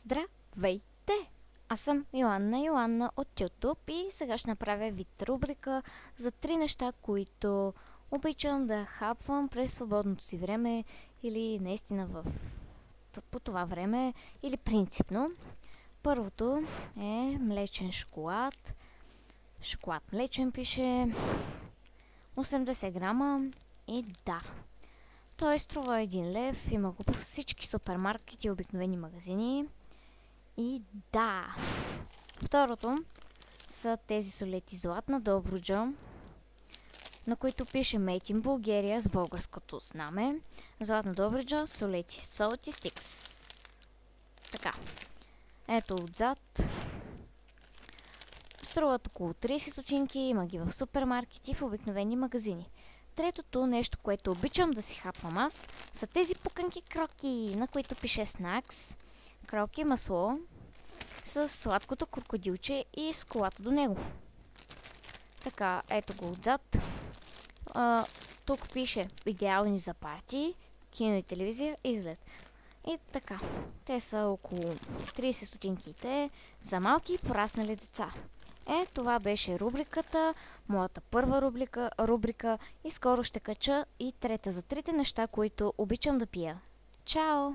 Здравейте! Аз съм Йоанна от YouTube и сега ще направя вид рубрика за 3 неща, които обичам да хапвам през свободното си време или наистина по това време или принципно. Първото е млечен шоколад. Шоколад млечен пише 80 грама и да. Той струва 1 лев, има го по всички супермаркети и обикновени магазини. И да. Второто са тези солети Златна Добруджа, на които пише Made in Bulgaria с българското знаме. Златна Добруджа солети Salty Sticks. Така. Ето отзад. Струват около 30 стотинки, има ги в супермаркети и в обикновени магазини. Третото нещо, което обичам да си хапвам аз, са тези пуканки кроки, на които пише Snacks. Кроки масло с сладкото крокодилче и с колата до него. Така, ето го отзад. Тук пише идеални за парти, кино и телевизия, излет. И така, те са около 30 стотинките за малки и пораснали деца. Това беше рубриката, моята първа рубрика и скоро ще кача и трета за 3 неща, които обичам да пия. Чао!